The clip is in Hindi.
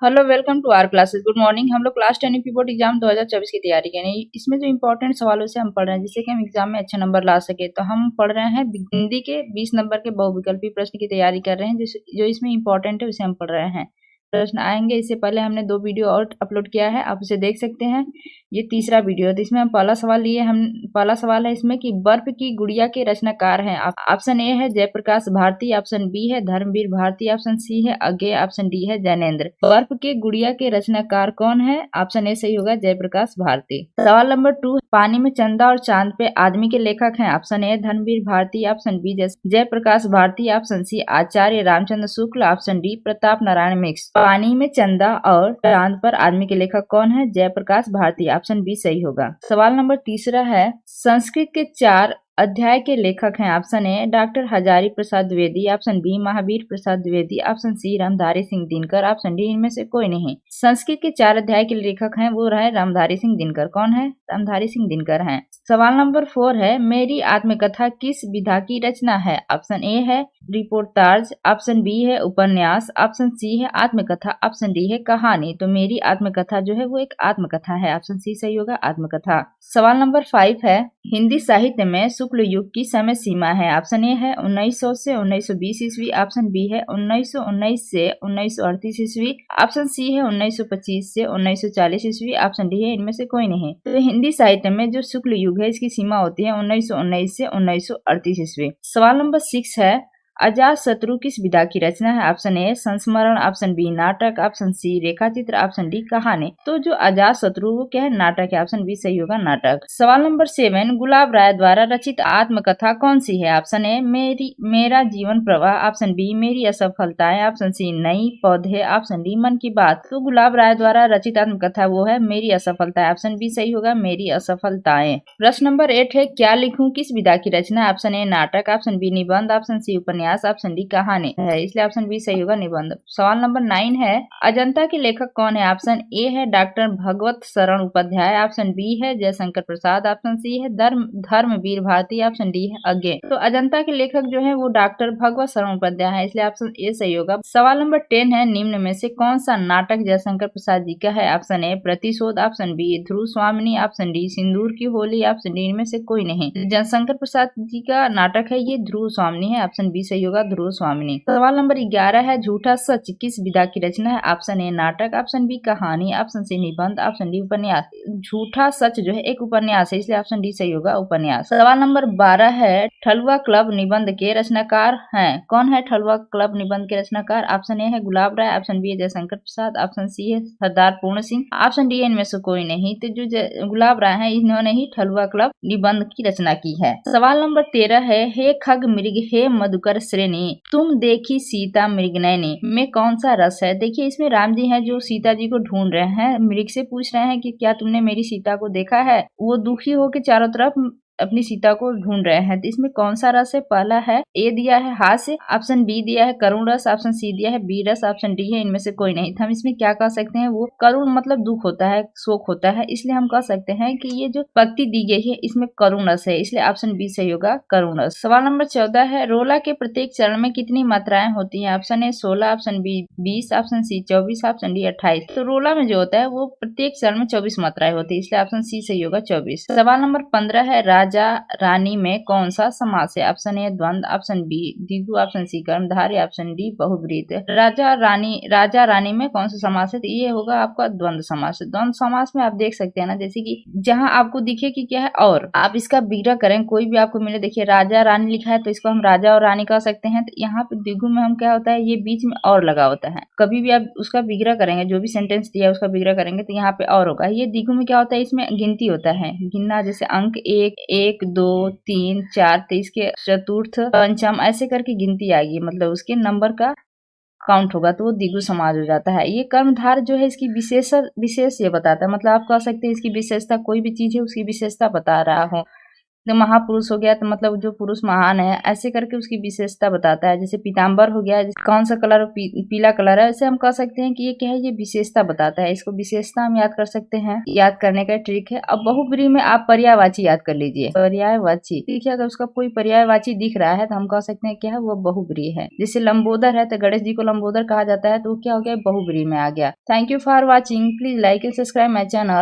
Hello, welcome to our classes. Good morning. हम लोग क्लास 10 यूपी बोर्ड एग्जाम 2024 की तैयारी कर रहे हैं। इसमें जो इंपॉर्टेंट सवालों से हम पढ़ रहे हैं जिससे कि हम एग्जाम में अच्छे नंबर ला सके, तो हम पढ़ रहे हैं हिंदी के 20 नंबर के बहुविकल्पी प्रश्न की तैयारी कर रहे हैं। जो इसमें इंपॉर्टेंट है उसे हम पढ़ रहे हैं। प्रश्न आएंगे। इससे पहले हमने 2 वीडियो और अपलोड किया है, आप उसे देख सकते हैं। ये तीसरा वीडियो है। तो इसमें हम पहला सवाल है इसमें कि बर्फ की गुड़िया के रचनाकार हैं। ऑप्शन ए है जयप्रकाश भारती, ऑप्शन बी है धर्मवीर भारती, ऑप्शन सी है अज्ञेय, ऑप्शन डी है जैनेन्द्र। बर्फ के गुड़िया के रचनाकार कौन है? ऑप्शन ए सही होगा, जयप्रकाश भारती। सवाल नंबर 2, पानी में चंदा और चांद पे आदमी के लेखक हैं। Option A Dharmveer Bharati, option B Jayprakash Bharati, option C Acharya Ramchandra Shukla, option D Pratap Narayan Mishra. पानी में चंदा और चांद पर आदमी के लेखक कौन है? जयप्रकाश भारती, ऑप्शन बी सही होगा। सवाल नंबर तीसरा है, संस्कृत के 4 अध्याय के लेखक हैं। Option A doctor Hazari Prasad Dwivedi, option B Mahavir Prasad Dwivedi, option C Ramdhari Singh Dinkar, option D इनमें से कोई नहीं। संस्कृत के 4 अध्याय के लेखक हैं, वो रहे रामधारी सिंह दिनकर। कौन है? रामधारी सिंह दिनकर हैं। सवाल नंबर 4 है, मेरी आत्मकथा किस विधा की रचना है? ऑप्शन ए है रिपोर्टाज, ऑप्शन बी है उपन्यास, ऑप्शन सी है आत्मकथा, ऑप्शन डी है कहानी। तो मेरी आत्मकथा जो है वो एक आत्मकथा है, ऑप्शन सी सही होगा, आत्मकथा। सवाल नंबर 5 है, हिंदी साहित्य में शुक्ल युग की समय सीमा है। ऑप्शन ए है 1900 से 1920 ईस्वी, ऑप्शन बी है 1919 से 1938 ईस्वी, ऑप्शन सी है 1925 से 1940 ईस्वी, ऑप्शन डी है इनमें से कोई नहीं। तो हिंदी साहित्य में जो शुक्ल युग है इसकी सीमा होती है 1919 से 1938 ईस्वी। सवाल नंबर 6 है, अजात शत्रु किस विधा की रचना है? ऑप्शन ए संस्मरण, ऑप्शन बी नाटक, ऑप्शन सी रेखाचित्र, ऑप्शन डी कहानी। तो जो अजात शत्रु वो क्या है? नाटक है, ऑप्शन बी सही होगा, नाटक। सवाल नंबर 7, गुलाब राय द्वारा रचित आत्मकथा कौन सी है? ऑप्शन ए मेरा जीवन प्रवाह, ऑप्शन बी मेरी असफलताएं, ऑप्शन सी नई पौधे, ऑप्शन डी मन की बात। तो गुलाब राय द्वारा रचित आत्मकथा वो है मेरी असफलताएं, ऑप्शन बी सही होगा, मेरी असफलताएं। प्रश्न नंबर 8 है, क्या लिखूं किस विधा की रचना है? ऑप्शन ए नाटक, ऑप्शन बी निबंध, ऑप्शन सी उपन्यास, ऑप्शन डी कहानी है, इसलिए ऑप्शन बी सही होगा, निबंध। सवाल नंबर 9 है, अजंता के लेखक कौन है? ऑप्शन ए है डॉक्टर भगवत शरण उपाध्याय, ऑप्शन बी है जयशंकर प्रसाद, ऑप्शन सी है धर्मवीर भारती, ऑप्शन डी है अज्ञेय। तो अजंता के लेखक जो है वो डॉक्टर भगवत शरण उपाध्याय है, इसलिए ऑप्शन ए सही होगा। सवाल नंबर 10 है, निम्न में से कौन सा नाटक जयशंकर प्रसाद जी का है? ऑप्शन ए प्रतिशोध, ऑप्शन बी ध्रुव स्वामिनी, ऑप्शन डी सिंदूर की होली, ऑप्शन डी इनमें से कोई नहीं। जयशंकर प्रसाद जी का नाटक है ये ध्रुव स्वामिनी है, ऑप्शन बी सही होगा, ध्रुव स्वामिनी। सवाल नंबर 11 है, झूठा सच किस विधा की रचना है? ऑप्शन ए नाटक, ऑप्शन बी कहानी, ऑप्शन सी निबंध, ऑप्शन डी उपन्यास। झूठा सच जो है एक उपन्यास है, इसलिए ऑप्शन डी सही होगा, उपन्यास। सवाल नंबर 12 है, ठलुआ क्लब निबंध के रचनाकार हैं। कौन है ठलुआ क्लब निबंध के रचनाकार? ऑप्शन ए है गुलाब राय, ऑप्शन बी है जयशंकर प्रसाद, ऑप्शन सी है सरदार पूर्ण सिंह, ऑप्शन डी इनमें से कोई नहीं। तो जो गुलाब राय है इन्होंने ही ठलुआ क्लब निबंध की रचना की है। सवाल नंबर 13 है, हे खग मृग हे मधुकर श्रेणी तुम देखी सीता मृगनयनी में कौन सा रस है? देखिए इसमें राम जी हैं जो सीता जी को ढूंढ रहे हैं, मृग से पूछ रहे हैं कि क्या तुमने मेरी सीता को देखा है? वो दुखी होकर चारों तरफ अपनी सीता को ढूंढ रहे हैं। तो इसमें कौन सा रस है? पहला है ए दिया है हास्य, ऑप्शन बी दिया है करुण रस, ऑप्शन सी दिया है बी रस, ऑप्शन डी है इनमें से कोई नहीं। तो हम इसमें क्या कह सकते हैं, वो करुण मतलब दुख होता है, शोक होता है, इसलिए हम कह सकते हैं कि ये जो पंक्ति दी गई है इसमें करुण रस है, इसलिए ऑप्शन बी सही होगा, करुण रस। सवाल नंबर 14 है, रोला के प्रत्येक चरण में कितनी मात्राएं होती है? Option A 16, option B 20, option C 24, option D 28। तो रोला में जो होता है वो प्रत्येक चरण में 24 मात्राएं होती है, इसलिए ऑप्शन सी सही होगा, 24। सवाल नंबर 15 है, राजा रानी में कौन सा समास है? ऑप्शन ए द्वंद, ऑप्शन बी द्विगु, ऑप्शन सी कर्मधारय, ऑप्शन डी बहुब्रीहि। राजा रानी में कौन सा समास है? तो ये होगा आपका द्वंद समास। द्वंद समास में आप देख सकते हैं ना, जैसे कि जहां आपको दिखे कि क्या है और आप इसका विग्रह करें, कोई भी आपको मिले, देखिए राजा रानी लिखा है तो इसको हम राजा और रानी कह सकते हैं। तो यहाँ पे द्विगु में हम क्या होता है, ये बीच में और लगा होता है। कभी भी आप उसका विग्रह करेंगे, जो भी सेंटेंस दिया है उसका विग्रह करेंगे तो यहाँ पे और होगा। ये द्विगु में क्या होता है, इसमें गिनती होता है, गिनना, जैसे अंक 1 1 2 3 4, तो इसके चतुर्थ पंचम ऐसे करके गिनती आएगी, मतलब उसके नंबर का काउंट होगा, तो वो द्विगु समाज हो जाता है। ये कर्मधार जो है इसकी विशेष ये बताता है, मतलब आप कह सकते हैं इसकी विशेषता, कोई भी चीज है उसकी विशेषता बता रहा हो। तो महापुरुष हो गया तो मतलब जो पुरुष महान है, ऐसे करके उसकी विशेषता बताता है। जैसे पीताम्बर हो गया, कौन सा कलर पीला कलर है, ऐसे हम कह सकते हैं कि ये क्या है, ये विशेषता बताता है। इसको विशेषता हम याद कर सकते हैं। याद करने का ट्रिक है। अब बहुब्रीहि में आप पर्यायवाची याद कर लीजिए। पर्यायवाची देखिए, अगर उसका कोई पर्यायवाची दिख रहा है तो हम कह सकते हैं क्या है, वो बहुब्रीहि है। जैसे लंबोदर है तो गणेश जी को लंबोदर कहा जाता है, तो वो क्या हो गया, बहुब्रीहि में आ गया। Thank you for watching. Please like and subscribe my channel.